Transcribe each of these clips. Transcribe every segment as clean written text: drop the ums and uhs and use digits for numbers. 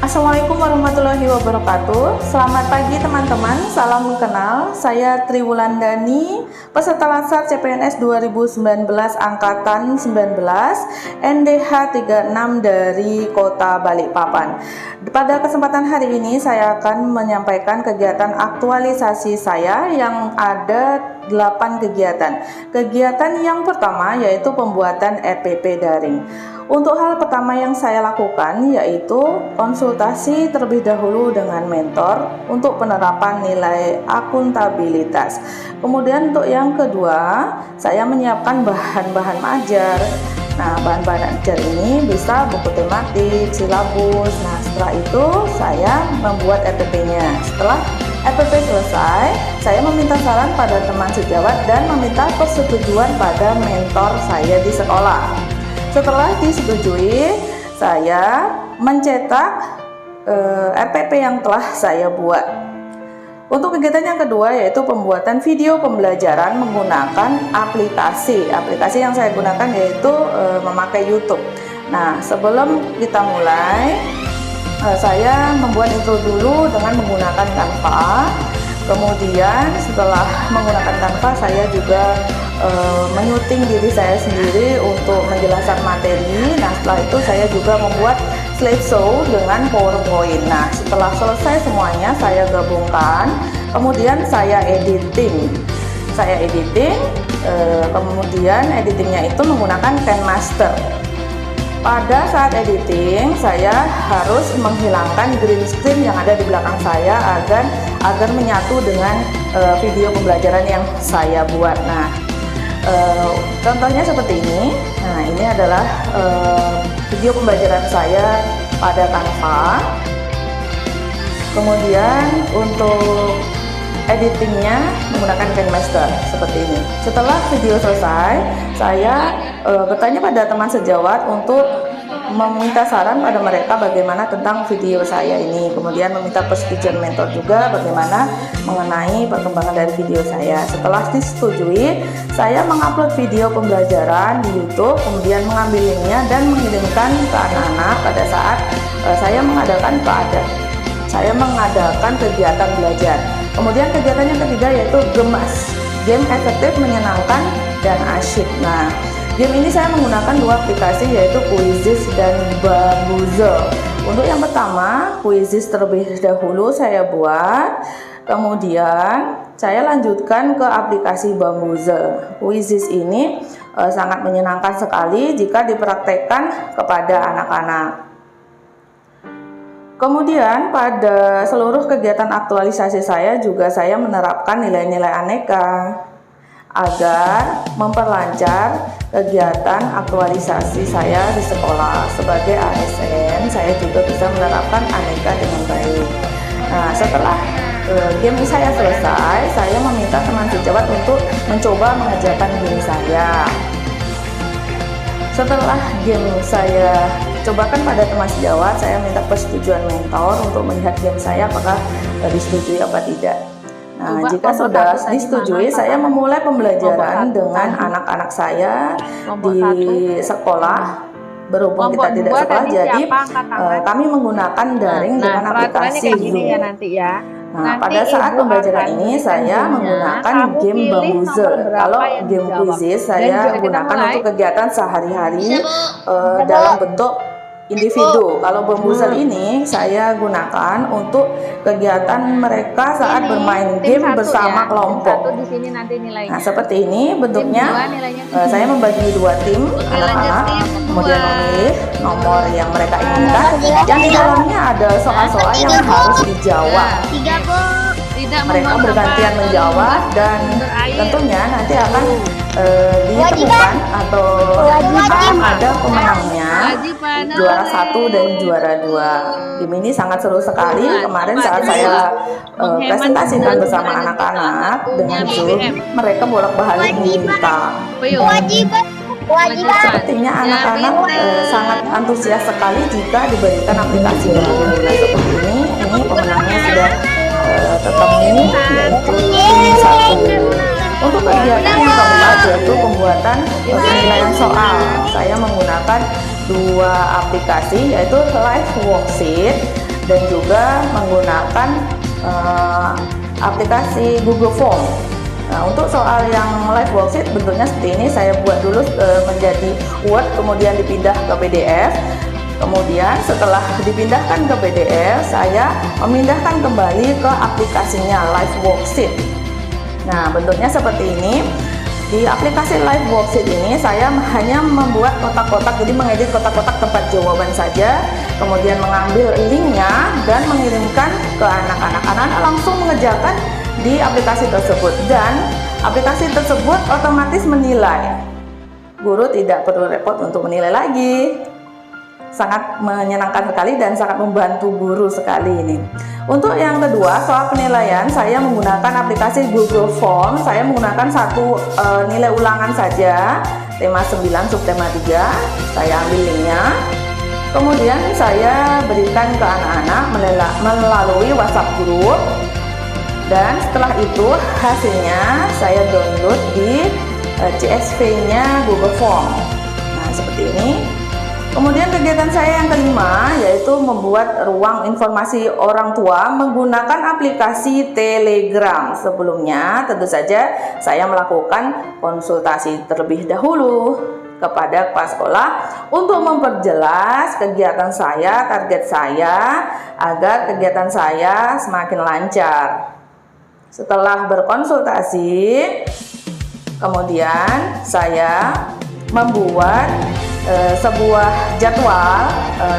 Assalamualaikum warahmatullahi wabarakatuh. Selamat pagi teman-teman, salam kenal. Saya Triwulandani, peserta Latsar CPNS 2019 Angkatan 19, NDH 36 dari Kota Balikpapan. Pada kesempatan hari ini saya akan menyampaikan kegiatan aktualisasi saya yang ada 8 kegiatan. Kegiatan yang pertama yaitu pembuatan RPP daring. Untuk hal pertama yang saya lakukan yaitu konsultasi terlebih dahulu dengan mentor untuk penerapan nilai akuntabilitas. Kemudian untuk yang kedua, saya menyiapkan bahan-bahan ajar. Nah, bahan-bahan ajar ini bisa buku tematik, silabus. Nah, setelah itu saya membuat RPP-nya. Setelah RPP selesai, saya meminta saran pada teman sejawat dan meminta persetujuan pada mentor saya di sekolah. Setelah disetujui, saya mencetak RPP yang telah saya buat. Untuk kegiatan yang kedua yaitu pembuatan video pembelajaran menggunakan aplikasi. Aplikasi yang saya gunakan yaitu memakai YouTube. Nah, sebelum kita mulai, saya membuat intro dulu dengan menggunakan Canva. Kemudian setelah menggunakan Canva, saya juga menyuting diri saya sendiri untuk menjelaskan materi. Nah, setelah itu saya juga membuat slideshow dengan PowerPoint. Nah, setelah selesai semuanya saya gabungkan, kemudian saya editing. Kemudian editingnya itu menggunakan KineMaster. Pada saat editing, saya harus menghilangkan green screen yang ada di belakang saya agar menyatu dengan video pembelajaran yang saya buat. Nah, contohnya seperti ini. Nah, ini adalah video pembelajaran saya pada Canva. Kemudian untuk editingnya menggunakan KineMaster seperti ini. Setelah video selesai, saya bertanya pada teman sejawat untuk meminta saran pada mereka bagaimana tentang video saya ini. Kemudian meminta persetujuan mentor juga bagaimana mengenai perkembangan dari video saya. Setelah disetujui, saya mengupload video pembelajaran di YouTube, kemudian mengambil linknya dan mengirimkan ke anak-anak pada saat saya mengadakan kegiatan belajar. Kemudian kegiatan yang ketiga yaitu Gemas, game efektif, menyenangkan, dan asyik. Nah, game ini saya menggunakan dua aplikasi yaitu Quizizz dan Bambuzel. Untuk yang pertama, Quizizz terlebih dahulu saya buat, kemudian saya lanjutkan ke aplikasi Bambuzel. Quizizz ini sangat menyenangkan sekali jika dipraktekkan kepada anak-anak. Kemudian pada seluruh kegiatan aktualisasi saya juga saya menerapkan nilai-nilai aneka agar memperlancar kegiatan aktualisasi saya di sekolah. Sebagai ASN, saya juga bisa menerapkan aneka dengan baik. Nah, setelah game saya selesai, saya meminta teman sejawat untuk mencoba mengerjakan game saya. Setelah game saya cobakan pada teman sejawat, saya minta persetujuan mentor untuk melihat game saya apakah disetujui apa tidak. Nah, jika sudah disetujui, saya memulai pembelajaran dengan anak-anak saya di sekolah. Berhubung kita tidak sekolah, jadi kami menggunakan daring dengan aplikasi Zoom. Nah, pada saat pembelajaran ini saya menggunakan game Bambuzel. Kalau game Quizizz saya gunakan untuk kegiatan sehari-hari dalam bentuk individu. Kalau Bambuzel ini saya gunakan untuk kegiatan mereka saat bermain game bersama kelompok. Nah, seperti ini bentuknya. Saya membagi dua tim anak-anak, kemudian memilih nomor yang mereka inginkan. Yang di dalamnya ada soal-soal yang harus dijawab. Mereka bergantian menjawab dan tentunya nanti akan ditemukan atau akan ada pemenangnya, juara 1 dan juara 2. Game ini sangat seru sekali. Kemarin saat saya presentasikan bersama anak-anak dengan Zoom, mereka bolak-balik meminta. Sepertinya anak-anak sangat antusias sekali jika diberikan aplikasi yang mudah seperti ini. Ini pemenangnya sudah tertemu, yaitu tim 1. Untuk kegiatan yang keempat yaitu pembuatan penilaian soal. Saya menggunakan dua aplikasi yaitu Live Worksheet dan juga menggunakan aplikasi Google Form. Nah, untuk soal yang live worksheet bentuknya seperti ini, saya buat dulu menjadi Word, kemudian dipindah ke PDF. Kemudian setelah dipindahkan ke PDF, saya memindahkan kembali ke aplikasinya live worksheet. Nah, bentuknya seperti ini. Di aplikasi live worksheet ini saya hanya membuat kotak-kotak, jadi mengedit kotak-kotak tempat jawaban saja, kemudian mengambil linknya dan mengirimkan ke anak-anak. Anak-anak langsung mengerjakan di aplikasi tersebut dan aplikasi tersebut otomatis menilai. Guru tidak perlu repot untuk menilai lagi. Sangat menyenangkan sekali dan sangat membantu guru sekali ini. Untuk yang kedua, soal penilaian, saya menggunakan aplikasi Google Form. Saya menggunakan satu nilai ulangan saja, tema 9 subtema 3. Saya ambil linknya, kemudian saya berikan ke anak-anak melalui WhatsApp group, dan setelah itu hasilnya saya download di CSV-nya Google Form. Nah, seperti ini. Kemudian kegiatan saya yang kelima yaitu membuat ruang informasi orang tua menggunakan aplikasi Telegram. Sebelumnya tentu saja saya melakukan konsultasi terlebih dahulu kepada kepala sekolah untuk memperjelas kegiatan saya, target saya, agar kegiatan saya semakin lancar. Setelah berkonsultasi, kemudian saya membuat sebuah jadwal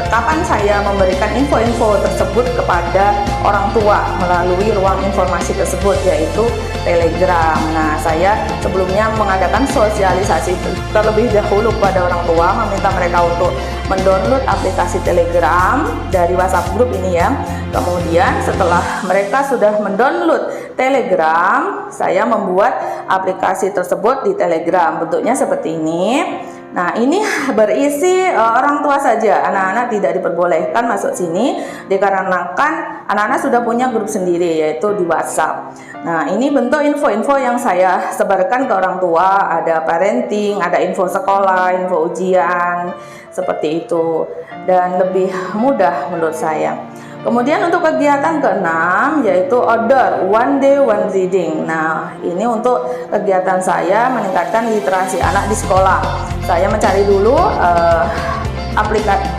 kapan saya memberikan info-info tersebut kepada orang tua melalui ruang informasi tersebut, yaitu Telegram. Nah, saya sebelumnya mengadakan sosialisasi terlebih dahulu kepada orang tua, meminta mereka untuk mendownload aplikasi Telegram dari WhatsApp group ini ya. Kemudian setelah mereka sudah mendownload Telegram, saya membuat aplikasi tersebut di Telegram. Bentuknya seperti ini. Nah, ini berisi orang tua saja, anak-anak tidak diperbolehkan masuk sini dikarenakan anak-anak sudah punya grup sendiri yaitu di WhatsApp. Nah, ini bentuk info-info yang saya sebarkan ke orang tua, ada parenting, ada info sekolah, info ujian, seperti itu, dan lebih mudah menurut saya. Kemudian untuk kegiatan ke-6 yaitu order one day one reading. Nah, ini untuk kegiatan saya meningkatkan literasi anak di sekolah. Saya mencari dulu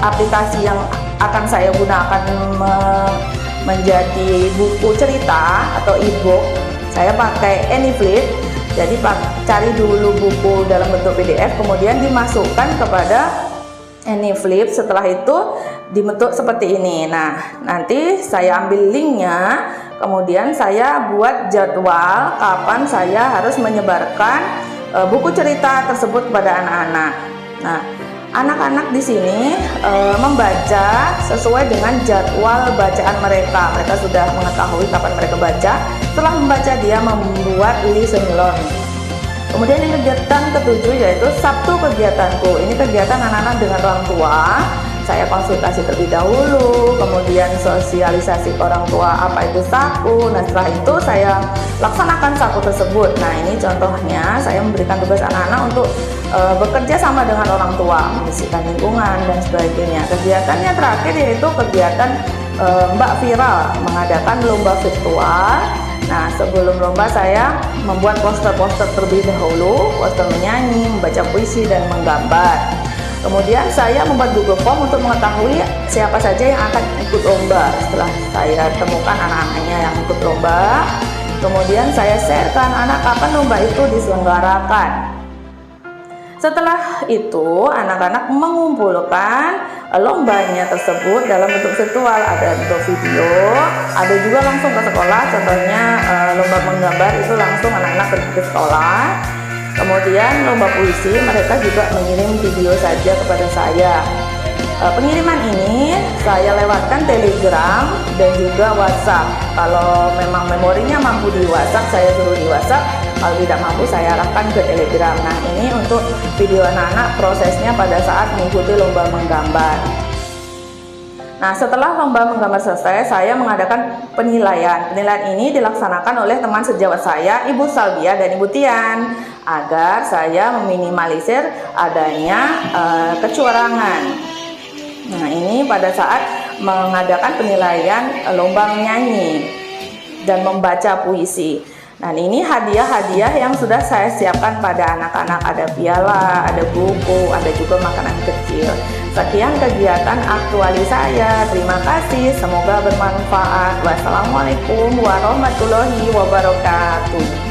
aplikasi yang akan saya gunakan menjadi buku cerita atau e-book. Saya pakai AnyFlip. Jadi cari dulu buku dalam bentuk PDF, kemudian dimasukkan kepada AnyFlip. Setelah itu dibentuk seperti ini. Nah, nanti saya ambil linknya, kemudian saya buat jadwal kapan saya harus menyebarkan buku cerita tersebut kepada anak-anak. Nah, anak-anak di sini membaca sesuai dengan jadwal bacaan mereka. Mereka sudah mengetahui kapan mereka baca. Setelah membaca, dia membuat listen learn. Kemudian yang kegiatan ke-7 yaitu Sabtu kegiatanku. Ini kegiatan anak-anak dengan orang tua. Saya konsultasi terlebih dahulu, kemudian sosialisasi ke orang tua apa itu saku. Nah, setelah itu saya laksanakan saku tersebut. Nah, ini contohnya saya memberikan tugas anak-anak untuk bekerja sama dengan orang tua, membersihkan lingkungan dan sebagainya. Kegiatannya terakhir yaitu kegiatan Mbak Viral, mengadakan lomba virtual. Nah, sebelum lomba saya membuat poster-poster terlebih dahulu, poster menyanyi, membaca puisi, dan menggambar. Kemudian saya membuat Google Form untuk mengetahui siapa saja yang akan ikut lomba. Setelah saya temukan anak-anaknya yang ikut lomba, kemudian saya share ke anak-anak kapan lomba itu diselenggarakan. Setelah itu, anak-anak mengumpulkan lombanya tersebut dalam bentuk virtual, ada bentuk video, ada juga langsung ke sekolah. Contohnya lomba menggambar itu langsung anak-anak pergi ke sekolah. Kemudian lomba puisi, mereka juga mengirim video saja kepada saya. Pengiriman ini saya lewatkan Telegram dan juga WhatsApp. Kalau memang memorinya mampu di WhatsApp, saya suruh di WhatsApp. Kalau tidak mampu, saya arahkan ke Telegram. Nah, ini untuk video anak-anak prosesnya pada saat mengikuti lomba menggambar. Nah, setelah lomba menggambar selesai, saya mengadakan penilaian. Penilaian ini dilaksanakan oleh teman sejawat saya, Ibu Salvia dan Ibu Tian, agar saya meminimalisir adanya kecurangan. Nah, ini pada saat mengadakan penilaian lomba menyanyi dan membaca puisi. Nah, ini hadiah-hadiah yang sudah saya siapkan pada anak-anak. Ada piala, ada buku, ada juga makanan kecil. Sekian kegiatan aktualis saya. Terima kasih, semoga bermanfaat. Wassalamualaikum warahmatullahi wabarakatuh.